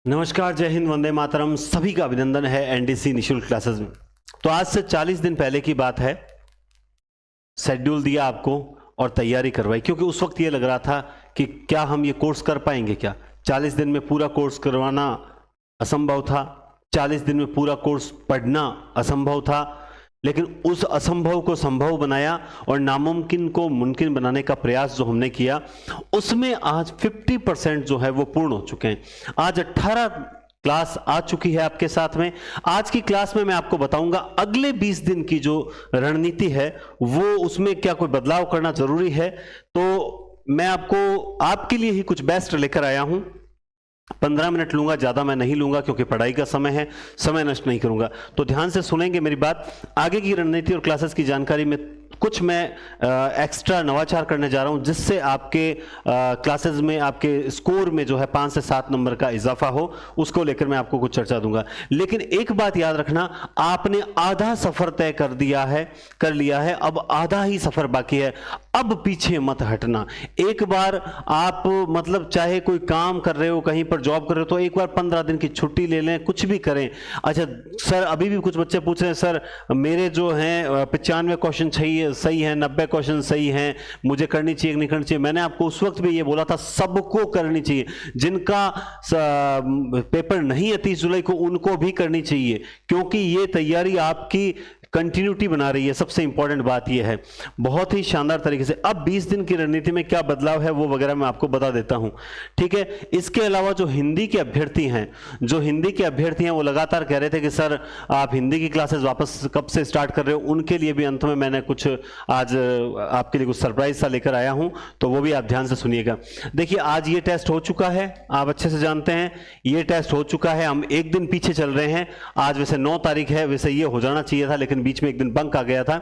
नमस्कार, जय हिंद, वंदे मातरम। सभी का अभिनंदन है एनडीसी निशुल्क क्लासेस में। तो आज से 40 दिन पहले की बात है, शेड्यूल दिया आपको और तैयारी करवाई, क्योंकि उस वक्त ये लग रहा था कि क्या हम ये कोर्स कर पाएंगे। क्या 40 दिन में पूरा कोर्स करवाना असंभव था, 40 दिन में पूरा कोर्स पढ़ना असंभव था। लेकिन उस असंभव को संभव बनाया और नामुमकिन को मुमकिन बनाने का प्रयास जो हमने किया, उसमें आज 50% जो है वो पूर्ण हो चुके हैं। आज 18 क्लास आ चुकी है आपके साथ में। आज की क्लास में मैं आपको बताऊंगा अगले 20 दिन की जो रणनीति है वो, उसमें क्या कोई बदलाव करना जरूरी है। तो मैं आपको आपके लिए ही कुछ बेस्ट लेकर आया हूं। 15 मिनट लूंगा, ज्यादा मैं नहीं लूंगा, क्योंकि पढ़ाई का समय है, समय नष्ट नहीं करूंगा। तो ध्यान से सुनेंगे मेरी बात। आगे की रणनीति और क्लासेस की जानकारी में कुछ मैं एक्स्ट्रा नवाचार करने जा रहा हूं, जिससे आपके क्लासेस में, आपके स्कोर में जो है 5 से 7 नंबर का इजाफा हो। उसको लेकर मैं आपको कुछ चर्चा दूंगा। लेकिन एक बात याद रखना, आपने आधा सफर तय कर लिया है, अब आधा ही सफर बाकी है। अब पीछे मत हटना। एक बार आप मतलब चाहे कोई काम कर रहे हो, कहीं पर जॉब कर रहे हो, तो एक बार 15 दिन की छुट्टी ले लें, कुछ भी करें। अच्छा सर, अभी भी कुछ बच्चे पूछ रहे हैं, सर मेरे जो हैं 95 क्वेश्चन सही है, 90 क्वेश्चन सही हैं, मुझे करनी चाहिए कि नहीं करनी चाहिए। मैंने आपको उस वक्त भी ये बोला था, सबको करनी चाहिए। जिनका पेपर नहीं है 30 जुलाई को, उनको भी करनी चाहिए, क्योंकि ये तैयारी आपकी कंटिन्यूटी बना रही है। सबसे इंपॉर्टेंट बात यह है, बहुत ही शानदार तरीके से। अब 20 दिन की रणनीति में क्या बदलाव है वो वगैरह मैं आपको बता देता हूं, ठीक है। इसके अलावा जो हिंदी के अभ्यर्थी हैं वो लगातार कह रहे थे कि सर आप हिंदी की क्लासेस वापस कब से स्टार्ट कर रहे हो। उनके लिए भी अंत में मैंने कुछ आज आपके लिए कुछ सरप्राइज सा लेकर आया हूं, तो वो भी आप ध्यान से सुनिएगा। देखिए, आज ये टेस्ट हो चुका है, आप अच्छे से जानते हैं ये टेस्ट हो चुका है। हम एक दिन पीछे चल रहे हैं। आज वैसे 9 तारीख है, वैसे ये हो जाना चाहिए था, लेकिन बीच में एक दिन बंक आ गया था।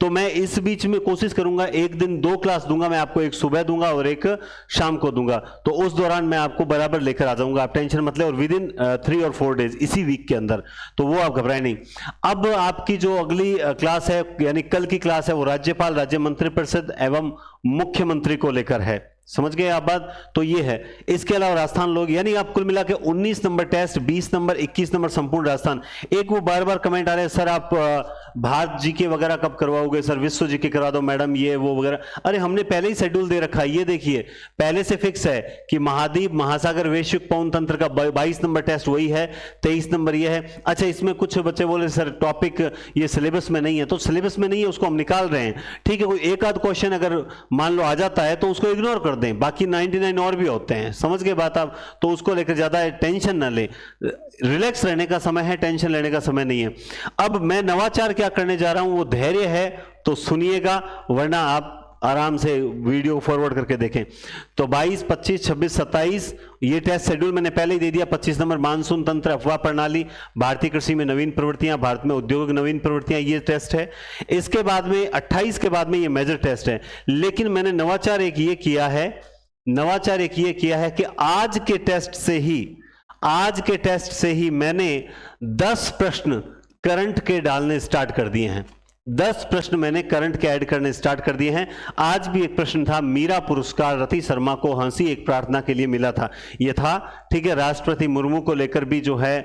तो मैं इस बीच में कोशिश करूंगा, एक दिन 2 क्लास दूंगा मैं आपको, एक सुबह दूंगा और एक शाम को दूंगा। तो उस दौरान मैं आपको बराबर लेकर आ जाऊंगा, आप टेंशन मत ले। और विद इन 3 और 4 डेज, इसी वीक के अंदर, तो वो आप घबराएं नहीं। अब आपकी जो अगली क्लास है, यानी कल की क्लास है, वो राज्यपाल, राज्य मंत्रिपरिषद एवं मुख्यमंत्री को लेकर है। समझ गए आप बात? तो ये है। इसके अलावा राजस्थान लोग, यानी आप कुल मिला के 19 नंबर टेस्ट, 20 नंबर, 21 नंबर संपूर्ण राजस्थान। एक वो बार बार कमेंट आ रहे हैं, सर आप भारत जीके वगैरह कब करवाओगे, सर विश्व जीके करवा दो मैडम, ये वो वगैरह। अरे हमने पहले ही शेड्यूल दे रखा है, ये देखिए पहले से फिक्स है कि महाद्वीप, महासागर, वैश्विक पवन तंत्र का 22 नंबर टेस्ट वही है, 23 नंबर ये है। अच्छा, इसमें कुछ बच्चे बोले सर टॉपिक ये सिलेबस में नहीं है, तो सिलेबस में नहीं है, उसको हम निकाल रहे हैं, ठीक है। कोई एक आध क्वेश्चन अगर मान लो आ जाता है तो उसको इग्नोर कर दें, बाकी 99 और भी होते हैं। समझ गए बात आप? तो उसको लेकर ज्यादा टेंशन ना ले, रिलैक्स रहने का समय है, टेंशन लेने का समय नहीं है। अब मैं नवाचार क्या करने जा रहा हूं, वो धैर्य है तो सुनिएगा, वरना आप आराम से वीडियो फॉरवर्ड करके देखें। तो 22, 25, 26, 27 ये टेस्ट शेड्यूल मैंने पहले ही दे दिया। 25 नंबर मानसून तंत्र, अफवाह प्रणाली, भारतीय कृषि में नवीन प्रवृत्तियां, भारत में उद्योग नवीन प्रवृत्तियां, ये टेस्ट है। इसके बाद में 28 के बाद में ये मेजर टेस्ट है। लेकिन मैंने नवाचार एक ये किया है कि आज के टेस्ट से ही मैंने 10 प्रश्न करंट के डालने स्टार्ट कर दिए हैं। 10 प्रश्न मैंने करंट के ऐड करने स्टार्ट कर दिए हैं। आज भी एक प्रश्न था, मीरा पुरस्कार रति शर्मा को हंसी एक प्रार्थना के लिए मिला था, ये था, ठीक है। राष्ट्रपति मुर्मू को लेकर भी जो है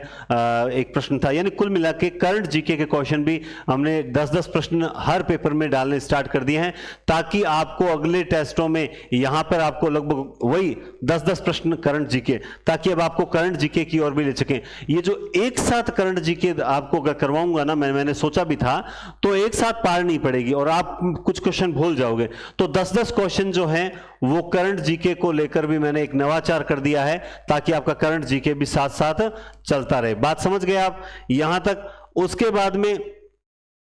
एक प्रश्न था। यानी कुल मिला के करंट जीके के क्वेश्चन भी हमने 10-10 प्रश्न हर पेपर में डालने स्टार्ट कर दिए हैं, ताकि आपको अगले टेस्टों में यहां पर आपको लगभग वही 10-10 प्रश्न करंट जीके, ताकि अब आपको करंट जीके की ओर भी ले सकें। ये जो एक साथ करंट जीके आपको करवाऊंगा ना, मैंने सोचा भी था, तो एक साथ पार नहीं पड़ेगी और आप कुछ क्वेश्चन भूल जाओगे। तो 10-10 क्वेश्चन जो हैं वो करंट जीके को लेकर भी मैंने एक नवाचार कर दिया है, ताकि आपका करंट जीके भी साथ साथ चलता रहे। बात समझ गए आप यहां तक? उसके बाद में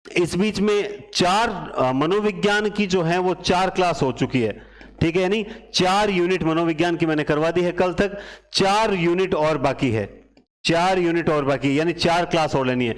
इस बीच में 4 मनोविज्ञान की जो है वो 4 क्लास हो चुकी है, ठीक है। यानी 4 यूनिट मनोविज्ञान की मैंने करवा दी है कल तक, 4 यूनिट और बाकी है, 4 यूनिट और बाकी, यानी 4 क्लास और लेनी है।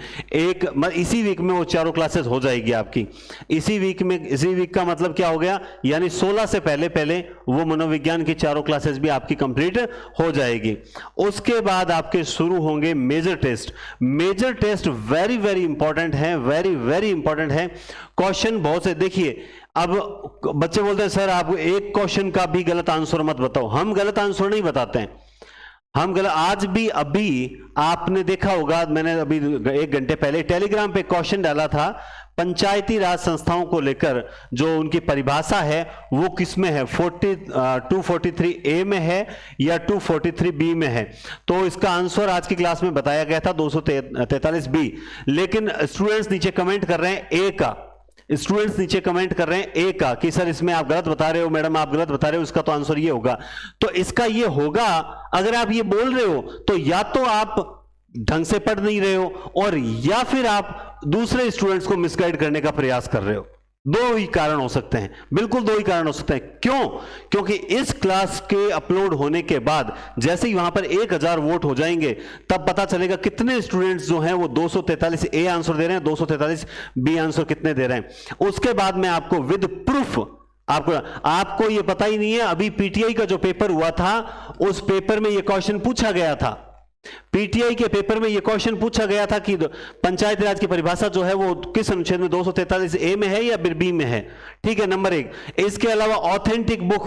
इसी वीक में वो चारों क्लासेस हो जाएगी आपकी। इसी वीक का मतलब क्या हो गया, यानी 16 से पहले वो मनोविज्ञान की चारों क्लासेस भी आपकी कंप्लीट हो जाएगी। उसके बाद आपके शुरू होंगे major test. Major test very very important है, वेरी इंपॉर्टेंट है। क्वेश्चन बहुत से, देखिए अब बच्चे बोलते हैं सर आप एक क्वेश्चन का भी गलत आंसर मत बताओ। हम गलत आंसर नहीं बताते हैं, हम गलत, आज भी अभी आपने देखा होगा, मैंने अभी 1 घंटे पहले टेलीग्राम पे क्वेश्चन डाला था, पंचायती राज संस्थाओं को लेकर जो उनकी परिभाषा है वो किस में है, 243A में है या 243B में है। तो इसका आंसर आज की क्लास में बताया गया था 243B, लेकिन स्टूडेंट्स नीचे कमेंट कर रहे हैं ए का, स्टूडेंट्स नीचे कमेंट कर रहे हैं ए का कि सर इसमें आप गलत बता रहे हो, मैडम आप गलत बता रहे हो, इसका तो आंसर ये होगा। तो इसका ये होगा, अगर आप ये बोल रहे हो तो या तो आप ढंग से पढ़ नहीं रहे हो, और या फिर आप दूसरे स्टूडेंट्स को मिसगाइड करने का प्रयास कर रहे हो। दो ही कारण हो सकते हैं, बिल्कुल दो ही कारण हो सकते हैं। क्यों? क्योंकि इस क्लास के अपलोड होने के बाद जैसे ही वहां पर 1000 वोट हो जाएंगे तब पता चलेगा कितने स्टूडेंट्स जो हैं वो 243A आंसर दे रहे हैं, 243B आंसर कितने दे रहे हैं। उसके बाद मैं आपको विद प्रूफ, आपको ये पता ही नहीं है, अभी पीटीआई का जो पेपर हुआ था उस पेपर में ये क्वेश्चन पूछा गया था। पीटीआई के पेपर में यह क्वेश्चन पूछा गया था कि पंचायती राज की परिभाषा जो है वो किस अनुच्छेद में 243A में है या B में है। ठीक है, नंबर 1। इसके अलावा ऑथेंटिक बुक,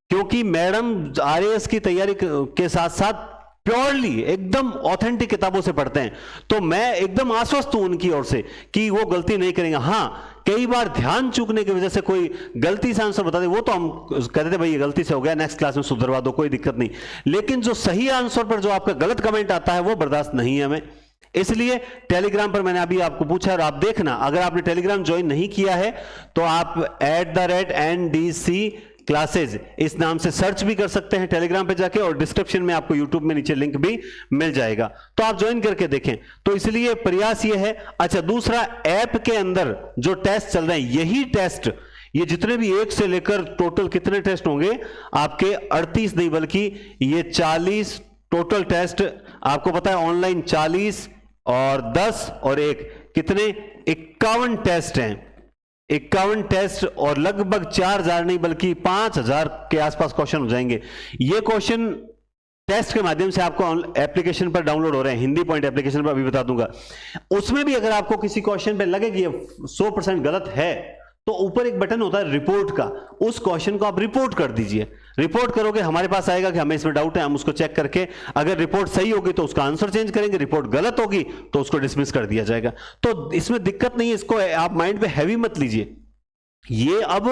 क्योंकि मैडम आरएएस की तैयारी के साथ साथ प्योरली एकदम ऑथेंटिक किताबों से पढ़ते हैं, तो मैं एकदम आश्वस्त हूं उनकी ओर से कि वो गलती नहीं करेंगे। हां, कई बार ध्यान चूकने की वजह से कोई गलती से आंसर बता दे, वो तो हम कहते थे भाई ये गलती से हो गया, नेक्स्ट क्लास में सुधरवा दो, कोई दिक्कत नहीं। लेकिन जो सही आंसर पर जो आपका गलत कमेंट आता है वो बर्दाश्त नहीं है हमें। इसलिए टेलीग्राम पर मैंने अभी आपको पूछा, और आप देखना, अगर आपने टेलीग्राम ज्वाइन नहीं किया है तो आप @NDC क्लासेज इस नाम से सर्च भी कर सकते हैं टेलीग्राम पे जाके, और डिस्क्रिप्शन में आपको यूट्यूब में नीचे लिंक भी मिल जाएगा, तो आप ज्वाइन करके देखें। तो इसलिए प्रयास ये है। अच्छा, दूसरा, ऐप के अंदर जो टेस्ट चल रहे हैं, यही टेस्ट, ये जितने भी 1 से लेकर टोटल कितने टेस्ट होंगे आपके, 38 नहीं बल्कि ये 40 टोटल टेस्ट आपको पता है। ऑनलाइन 40 और 10 और 1 कितने, 51 टेस्ट हैं। 51 टेस्ट और लगभग 4000 नहीं बल्कि 5000 के आसपास क्वेश्चन हो जाएंगे। ये क्वेश्चन टेस्ट के माध्यम से आपको एप्लीकेशन पर डाउनलोड हो रहे हैं, हिंदी पॉइंट एप्लीकेशन पर, अभी बता दूंगा। उसमें भी अगर आपको किसी क्वेश्चन पे लगे कि ये 100% गलत है, तो ऊपर एक बटन होता है रिपोर्ट का, उस क्वेश्चन को आप रिपोर्ट कर दीजिए। रिपोर्ट करोगे, हमारे पास आएगा कि हमें इसमें डाउट है, हम उसको चेक करके अगर रिपोर्ट सही होगी तो उसका आंसर चेंज करेंगे, रिपोर्ट गलत होगी तो उसको डिसमिस कर दिया जाएगा। तो इसमें दिक्कत नहीं है, इसको आप माइंड पे हैवी मत लीजिए। ये अब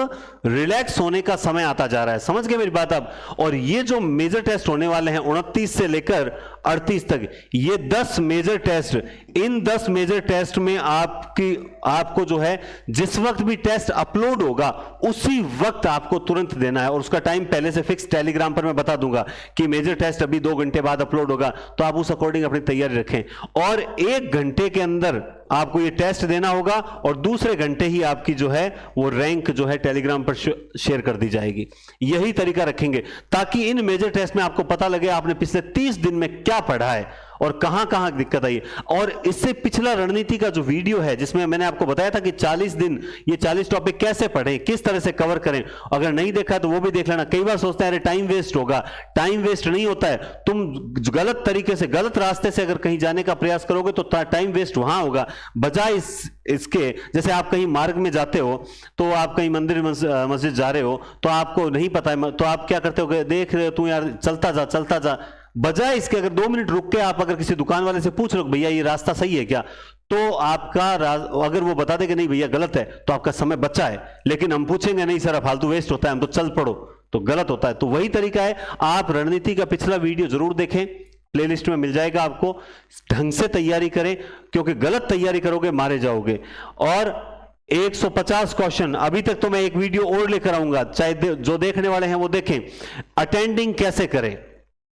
रिलैक्स होने का समय आता जा रहा है, समझ गए मेरी बात अब। और ये जो मेजर टेस्ट होने वाले हैं 29 से लेकर 38 तक, ये 10 मेजर टेस्ट, इन 10 मेजर टेस्ट में आपको जो है जिस वक्त भी टेस्ट अपलोड होगा उसी वक्त आपको तुरंत देना है, और उसका टाइम पहले से फिक्स टेलीग्राम पर मैं बता दूंगा कि मेजर टेस्ट अभी 2 घंटे बाद अपलोड होगा, तो आप उस अकॉर्डिंग अपनी तैयारी रखें। और 1 घंटे के अंदर आपको ये टेस्ट देना होगा, और दूसरे घंटे ही आपकी जो है वो रैंक जो है टेलीग्राम पर शेयर कर दी जाएगी। यही तरीका रखेंगे ताकि इन मेजर टेस्ट में आपको पता लगे आपने पिछले 30 दिन में क्या पढ़ा है और कहां कहां दिक्कत आई। और इससे पिछला रणनीति का जो वीडियो है जिसमें मैंने आपको बताया था कि 40 दिन ये 40 टॉपिक कैसे पढ़ें, किस तरह से कवर करें, अगर नहीं देखा तो वो भी देख लेना। कई बार सोचते हैं अरे टाइम वेस्ट होगा, टाइम वेस्ट नहीं होता है। तुम गलत तरीके से, गलत रास्ते से अगर कहीं जाने का प्रयास करोगे तो टाइम वेस्ट वहां होगा, बजाय इसके जैसे आप कहीं मार्ग में जाते हो, तो आप कहीं मंदिर मस्जिद जा रहे हो, तो आपको नहीं पता है, तो आप क्या करते हो, देख रहे हो तू यार चलता जा, बजाय इसके अगर 2 मिनट रुक के आप अगर किसी दुकान वाले से पूछ लो भैया ये रास्ता सही है क्या, तो आपका अगर वो बता दे कि नहीं भैया गलत है, तो आपका समय बचा है। लेकिन हम पूछेंगे नहीं सर फालतू वेस्ट होता है, हम तो चल पड़ो, तो गलत होता है। तो वही तरीका है, आप रणनीति का पिछला वीडियो जरूर देखें, प्लेलिस्ट में मिल जाएगा आपको। ढंग से तैयारी करें, क्योंकि गलत तैयारी करोगे मारे जाओगे। और 150 क्वेश्चन, अभी तक तो मैं एक वीडियो और लेकर आऊंगा, चाहे जो देखने वाले हैं वो देखें। अटेंडिंग कैसे करें,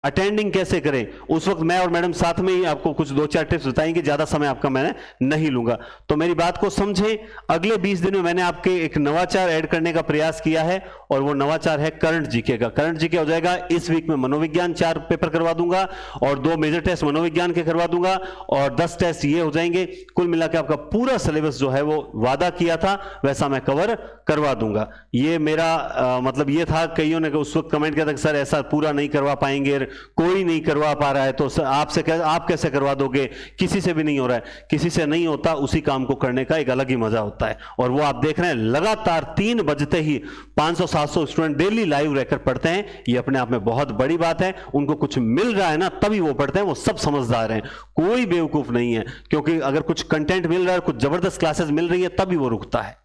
अटेंडिंग कैसे करें, उस वक्त मैं और मैडम साथ में ही आपको कुछ 2-4 टिप्स बताएंगे, ज्यादा समय आपका मैं नहीं लूंगा। तो मेरी बात को समझें, अगले 20 दिन में मैंने आपके एक नवाचार ऐड करने का प्रयास किया है, और वो नवाचार है करंट जीके का। करंट जीके हो जाएगा इस वीक में, मनोविज्ञान 4 पेपर करवा दूंगा, और 2 मेजर टेस्ट मनोविज्ञान के करवा दूंगा, और 10 टेस्ट ये हो जाएंगे। कुल मिलाकर आपका पूरा सिलेबस जो है वो वादा किया था वैसा मैं कवर करवा दूंगा। ये मेरा मतलब ये था, कईयों ने उस वक्त कमेंट किया था कि सर ऐसा पूरा नहीं करवा पाएंगे, कोई नहीं करवा पा रहा है तो आप कैसे करवा दोगे, किसी से भी नहीं हो रहा है, किसी से नहीं होता, उसी काम को करने का एक अलग ही मजा होता है। और वो आप देख रहे हैं लगातार 3 बजते ही 500-700 स्टूडेंट डेली लाइव रहकर पढ़ते हैं। ये अपने आप में बहुत बड़ी बात है। उनको कुछ मिल रहा है ना तभी वो पढ़ते हैं, वो सब समझदार हैं, कोई बेवकूफ नहीं है। क्योंकि अगर कुछ कंटेंट मिल रहा है, कुछ जबरदस्त क्लासेस मिल रही है तभी वो रुकता है।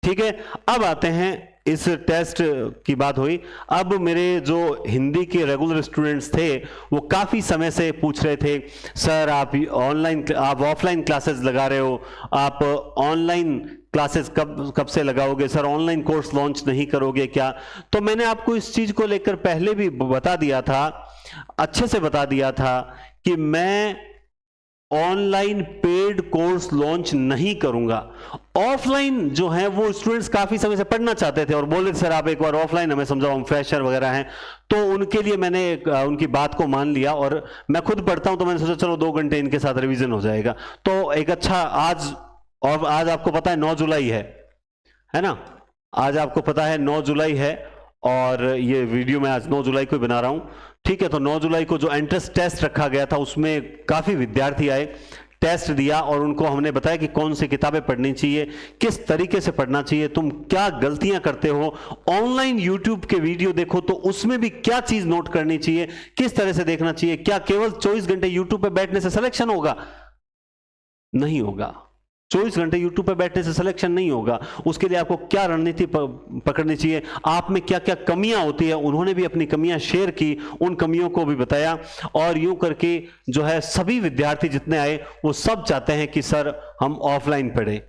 ठीक है, अब आते हैं, इस टेस्ट की बात हुई। अब मेरे जो हिंदी के रेगुलर स्टूडेंट्स थे वो काफी समय से पूछ रहे थे, सर आप ऑफलाइन क्लासेस लगा रहे हो, आप ऑनलाइन क्लासेस कब से लगाओगे, सर ऑनलाइन कोर्स लॉन्च नहीं करोगे क्या? तो मैंने आपको इस चीज को लेकर पहले भी बता दिया था, अच्छे से बता दिया था कि मैं ऑनलाइन पेड कोर्स लॉन्च नहीं करूंगा। ऑफलाइन जो है वो स्टूडेंट्स काफी समय से पढ़ना चाहते थे और बोल रहे थे सर आप एक बार ऑफलाइन हमें समझाओ, हम फ्रेशर वगैरह हैं। तो उनके लिए मैंने उनकी बात को मान लिया और मैं खुद पढ़ता हूं तो मैंने सोचा चलो 2 घंटे इनके साथ रिवीजन हो जाएगा। तो एक अच्छा आज आपको पता है 9 जुलाई है ना, आज आपको पता है 9 जुलाई है और ये वीडियो मैं आज 9 जुलाई को बना रहा हूं। ठीक है, तो 9 जुलाई को जो एंट्रेंस टेस्ट रखा गया था उसमें काफी विद्यार्थी आए, टेस्ट दिया और उनको हमने बताया कि कौन सी किताबें पढ़नी चाहिए, किस तरीके से पढ़ना चाहिए, तुम क्या गलतियां करते हो, ऑनलाइन यूट्यूब के वीडियो देखो तो उसमें भी क्या चीज नोट करनी चाहिए, किस तरह से देखना चाहिए। क्या केवल 24 घंटे यूट्यूब पे बैठने से सिलेक्शन होगा? नहीं होगा। 24 घंटे यूट्यूब पर बैठने से सिलेक्शन नहीं होगा। उसके लिए आपको क्या रणनीति पकड़नी चाहिए, आप में क्या क्या कमियां होती है, उन्होंने भी अपनी कमियां शेयर की, उन कमियों को भी बताया। और यूं करके जो है सभी विद्यार्थी जितने आए वो सब चाहते हैं कि सर हम ऑफलाइन पढ़ें,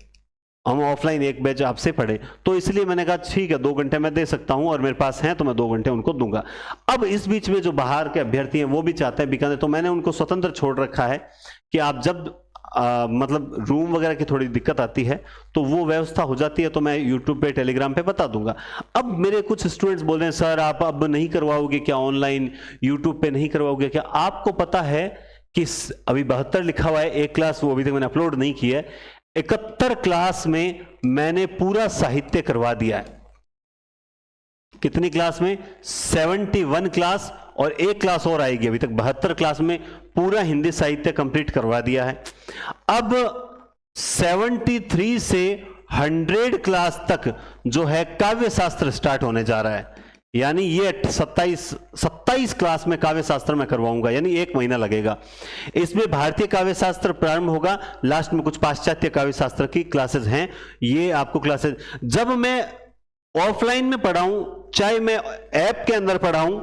हम ऑफलाइन एक बैच आपसे पढ़े। तो इसलिए मैंने कहा ठीक है 2 घंटे मैं दे सकता हूं और मेरे पास हैं तो मैं 2 घंटे उनको दूंगा। अब इस बीच में जो बाहर के अभ्यर्थी हैं वो भी चाहते हैं बीकानेर, तो मैंने उनको स्वतंत्र छोड़ रखा है कि आप जब मतलब रूम वगैरह की थोड़ी दिक्कत आती है तो वो व्यवस्था हो जाती है तो मैं यूट्यूब पे टेलीग्राम पे बता दूंगा। अब मेरे कुछ स्टूडेंट्स बोल रहे हैं सर आप अब नहीं करवाओगे क्या ऑनलाइन, यूट्यूब पे नहीं करवाओगे क्या? आपको पता है कि अभी 72 लिखा हुआ है, एक क्लास वो अभी तक मैंने अपलोड नहीं की है। 71 क्लास में मैंने पूरा साहित्य करवा दिया है। कितनी क्लास में? 71 क्लास और एक क्लास और आएगी, अभी तक 72 क्लास में पूरा हिंदी साहित्य कंप्लीट करवा दिया है। अब 73 से 100 क्लास तक जो है काव्य शास्त्र स्टार्ट होने जा रहा है, यानी ये 27 क्लास में काव्य शास्त्र में करवाऊंगा, यानी 1 महीना लगेगा। इसमें भारतीय काव्य शास्त्र प्रारंभ होगा, लास्ट में कुछ पाश्चात्य काव्य शास्त्र की क्लासेस हैं। ये आपको क्लासेस जब मैं ऑफलाइन में पढ़ाऊं, चाहे मैं ऐप के अंदर पढ़ाऊं,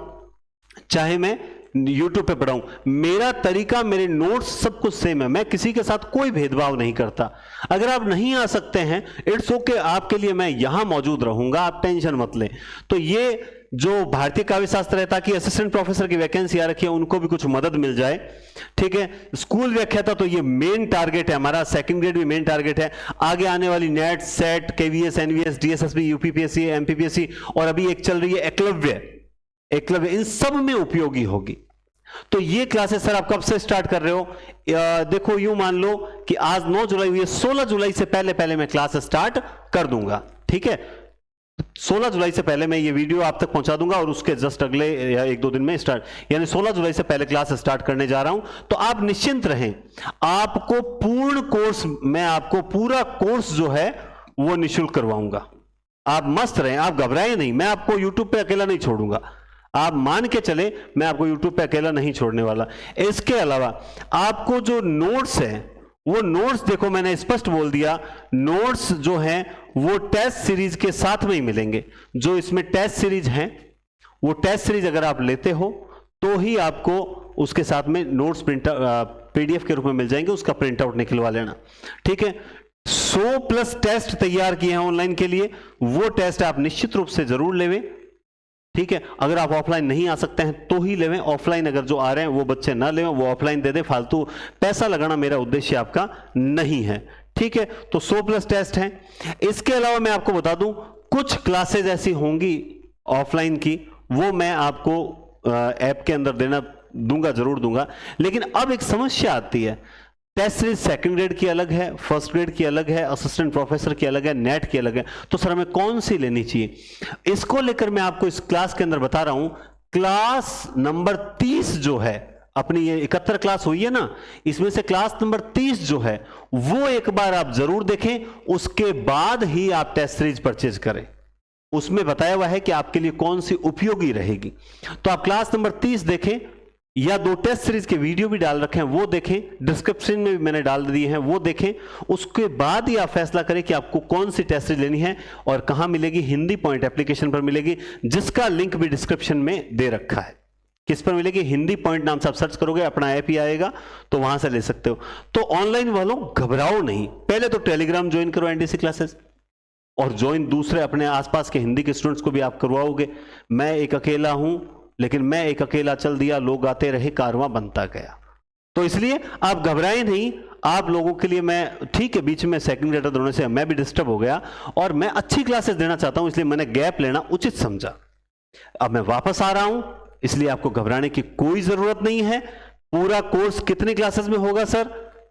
चाहे मैं YouTube पे पढ़ाऊं, मेरा तरीका, मेरे नोट्स सब कुछ सेम है। मैं किसी के साथ कोई भेदभाव नहीं करता। अगर आप नहीं आ सकते हैं इट्स ओके, आपके लिए मैं यहां मौजूद रहूंगा, आप टेंशन मत लें। तो ये जो भारतीय काव्य शास्त्र है, ताकि असिस्टेंट प्रोफेसर की वैकेंसी आ रखी है उनको भी कुछ मदद मिल जाए। ठीक है, स्कूल व्याख्याता तो ये मेन टारगेट है हमारा, सेकंड ग्रेड भी मेन टारगेट है। आगे आने वाली NET, SET, KVS, NVS, DSSB, UPPSC, MPPSC और अभी एक चल रही है एकलव्य, इन सब में उपयोगी होगी। तो ये क्लासेस सर आप कब से स्टार्ट कर रहे हो? देखो यूं मान लो कि आज 9 जुलाई हुई है, 16 जुलाई से पहले मैं क्लास स्टार्ट कर दूंगा। ठीक है, 16 जुलाई से पहले मैं ये वीडियो आप तक पहुंचा दूंगा और उसके जस्ट अगले या 1-2 दिन में स्टार्ट, यानी 16 जुलाई से पहले क्लास स्टार्ट करने जा रहा हूं। तो आप निश्चिंत रहें, आपको पूर्ण कोर्स, मैं आपको पूरा कोर्स जो है वो निःशुल्क करवाऊंगा। आप मस्त रहें, आप घबराएं नहीं, मैं आपको यूट्यूब पे अकेला नहीं छोड़ूंगा। आप मान के चले मैं आपको यूट्यूब पे अकेला नहीं छोड़ने वाला। इसके अलावा आपको जो नोट्स है वो नोट्स देखो, मैंने स्पष्ट बोल दिया, नोट्स जो हैं वो टेस्ट सीरीज के साथ में ही मिलेंगे। जो इसमें टेस्ट सीरीज हैं वो टेस्ट सीरीज अगर आप लेते हो तो ही आपको उसके साथ में नोट्स पीडीएफ के रूप में मिल जाएंगे, उसका प्रिंट आउट निकलवा लेना। ठीक है, 100+ टेस्ट तैयार किए हैं ऑनलाइन के लिए, वो टेस्ट आप निश्चित रूप से जरूर लेवें। ठीक है, अगर आप ऑफलाइन नहीं आ सकते हैं तो ही लेवें, ऑफलाइन अगर जो आ रहे हैं वो बच्चे ना लेवें, वो ऑफलाइन दे दें। फालतू पैसा लगाना मेरा उद्देश्य आपका नहीं है। ठीक है, तो 100+ टेस्ट हैं। इसके अलावा मैं आपको बता दूं कुछ क्लासेज ऐसी होंगी ऑफलाइन की, वो मैं आपको ऐप के अंदर दूंगा, जरूर दूंगा। लेकिन अब एक समस्या आती है, टेस्ट सीरीज सेकंड ग्रेड की अलग है, फर्स्ट ग्रेड की अलग है, असिस्टेंट प्रोफेसर की अलग है, नेट की अलग है। तो सर हमें कौन सी लेनी चाहिए? इसको लेकर मैं आपको इस क्लास के अंदर बता रहा हूं क्लास नंबर 30 जो है, अपनी ये 71 क्लास हुई है ना, इसमें से क्लास नंबर 30 जो है वो एक बार आप जरूर देखें, उसके बाद ही आप टेस्ट सीरीज परचेज करें। उसमें बताया हुआ है कि आपके लिए कौन सी उपयोगी रहेगी। तो आप क्लास नंबर 30 देखें, या 2 टेस्ट सीरीज के वीडियो भी डाल रखे हैं वो देखें, डिस्क्रिप्शन में भी मैंने डाल दिए हैं वो देखें। उसके बाद ही आप फैसला करें कि आपको कौन सी टेस्ट सीरीज लेनी है और कहां मिलेगी। हिंदी पॉइंट एप्लीकेशन पर मिलेगी, जिसका लिंक भी डिस्क्रिप्शन में दे रखा है। किस पर मिलेगी? हिंदी पॉइंट नाम से आप सर्च करोगे, अपना ऐप ही आएगा, तो वहां से ले सकते हो। तो ऑनलाइन वालों घबराओ नहीं, पहले तो टेलीग्राम ज्वाइन करो एनडीसी क्लासेस, और ज्वाइन दूसरे अपने आसपास के हिंदी के स्टूडेंट्स को भी आप करवाओगे। मैं एक अकेला हूं, लेकिन मैं एक अकेला चल दिया, लोग आते रहे, कारवां बनता गया। तो इसलिए आप घबराएं नहीं। आप लोगों के लिए मैं, ठीक है, बीच में सेकंड ग्रेडर होने से मैं भी डिस्टर्ब हो गया और मैं अच्छी क्लासेस देना चाहता हूं, इसलिए मैंने गैप लेना उचित समझा। अब मैं वापस आ रहा हूं, इसलिए आपको घबराने की कोई जरूरत नहीं है। पूरा कोर्स कितनी क्लासेस में होगा सर?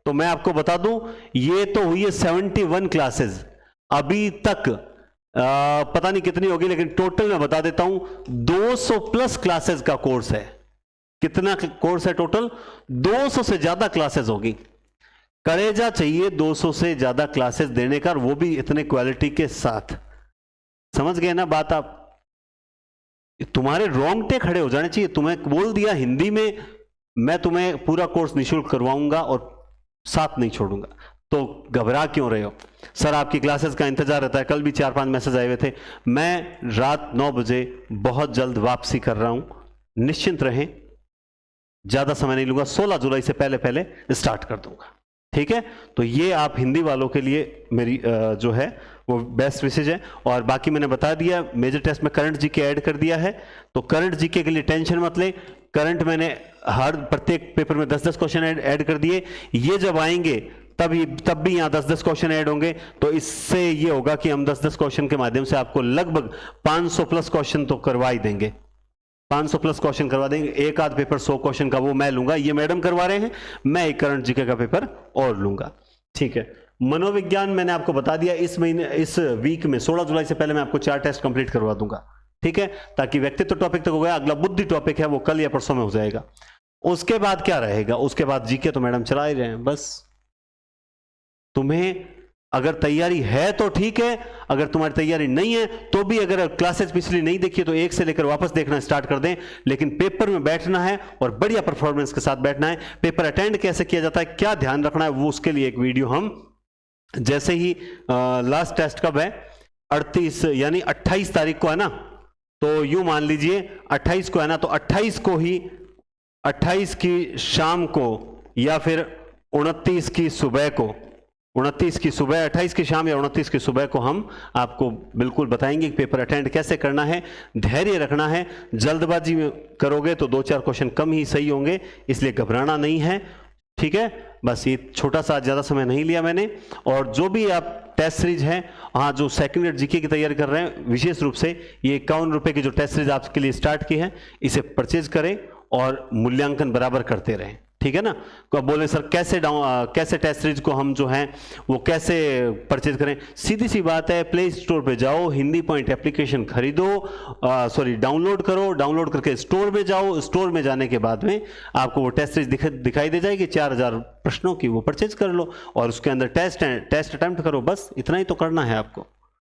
तो मैं आपको बता दूं, ये तो हुई है 71 क्लासेस अभी तक। पता नहीं कितनी होगी, लेकिन टोटल मैं बता देता हूं 200 प्लस क्लासेस का कोर्स है। कितना कोर्स है टोटल? 200 से ज्यादा क्लासेस होगी। कलेजा चाहिए 200 से ज्यादा क्लासेस देने का, वो भी इतने क्वालिटी के साथ। समझ गए ना बात आप? तुम्हारे रोंगटे खड़े हो जाने चाहिए। तुम्हें बोल दिया हिंदी में मैं तुम्हें पूरा कोर्स निःशुल्क करवाऊंगा और साथ नहीं छोड़ूंगा, तो घबरा क्यों रहे हो? सर आपकी क्लासेस का इंतजार रहता है। कल भी 4-5 मैसेज आए हुए थे। मैं रात 9 बजे बहुत जल्द वापसी कर रहा हूं, निश्चिंत रहें, ज्यादा समय नहीं लूंगा। 16 जुलाई से पहले पहले स्टार्ट कर दूंगा, ठीक है? तो ये आप हिंदी वालों के लिए मेरी जो है वो बेस्ट विशेज है। और बाकी मैंने बता दिया, मेजर टेस्ट में करंट जीके ऐड कर दिया है, तो करंट जीके के लिए टेंशन मत ले। करंट मैंने हर प्रत्येक पेपर में 10-10 क्वेश्चन ऐड कर दिए। ये जब आएंगे तब भी यहाँ 10-10 क्वेश्चन ऐड होंगे, तो इससे ये होगा कि हम 10-10 क्वेश्चन के माध्यम से आपको लगभग 500 प्लस क्वेश्चन तो करवा ही देंगे। 500 प्लस क्वेश्चन करवा देंगे। एक आध पेपर 100 क्वेश्चन का वो मैं लूंगा, ये मैडम करवा रहे हैं, मैं एक करंट जीके का पेपर और लूंगा, ठीक है? मनोविज्ञान मैंने आपको बता दिया, इस महीने, इस वीक में 16 जुलाई से पहले मैं आपको 4 टेस्ट कंप्लीट करवा दूंगा, ठीक है? ताकि व्यक्तित्व टॉपिक तक हो गया, अगला बुद्धि टॉपिक है वो कल या परसों में हो जाएगा। उसके बाद क्या रहेगा? उसके बाद जीके तो मैडम चला ही रहे हैं। बस तुम्हें अगर तैयारी है तो ठीक है, अगर तुम्हारी तैयारी नहीं है तो भी, अगर क्लासेस पिछली नहीं देखी तो एक से लेकर वापस देखना स्टार्ट कर दें। लेकिन पेपर में बैठना है और बढ़िया परफॉर्मेंस के साथ बैठना है। पेपर अटेंड कैसे किया जाता है, क्या ध्यान रखना है, वो उसके लिए एक वीडियो हम जैसे ही लास्ट टेस्ट कब है? 38 यानी 28 तारीख को है ना, तो यूं मान लीजिए 28 को है ना, तो 28 को ही, 28 की शाम को या फिर 29 की सुबह को, 29 की सुबह, 28 की शाम या 29 की सुबह को हम आपको बिल्कुल बताएंगे कि पेपर अटेंड कैसे करना है। धैर्य रखना है, जल्दबाजी में करोगे तो 2-4 क्वेश्चन कम ही सही होंगे, इसलिए घबराना नहीं है, ठीक है? बस ये छोटा सा, ज़्यादा समय नहीं लिया मैंने। और जो भी आप टेस्ट सीरीज है, हाँ, जो सेकंड ग्रेड जीके की तैयारी कर रहे हैं, विशेष रूप से ये 51 रुपये की जो टेस्ट सीरीज आपके लिए स्टार्ट की है, इसे परचेज करें और मूल्यांकन बराबर करते रहें, ठीक है ना? तो अब बोले सर कैसे टेस्ट सीरीज को हम जो है वो कैसे परचेज करें? सीधी सी बात है, प्ले स्टोर पे जाओ, हिंदी पॉइंट एप्लीकेशन खरीदो, डाउनलोड करो, डाउनलोड करके स्टोर में जाओ, स्टोर में जाने के बाद में आपको वो टेस्ट सीरीज दिखाई दे जाएगी 4000 प्रश्नों की, वो परचेज कर लो और उसके अंदर टेस्ट अटेम्प्ट करो। बस इतना ही तो करना है आपको,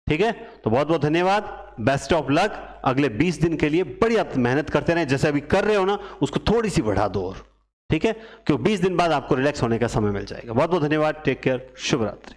ठीक है? तो बहुत बहुत धन्यवाद, बेस्ट ऑफ लक। अगले 20 दिन के लिए बढ़िया मेहनत करते रहें, जैसे अभी कर रहे हो ना उसको थोड़ी सी बढ़ा दो और, ठीक है? क्योंकि 20 दिन बाद आपको रिलैक्स होने का समय मिल जाएगा। बहुत बहुत धन्यवाद, टेक केयर, शुभ रात्रि।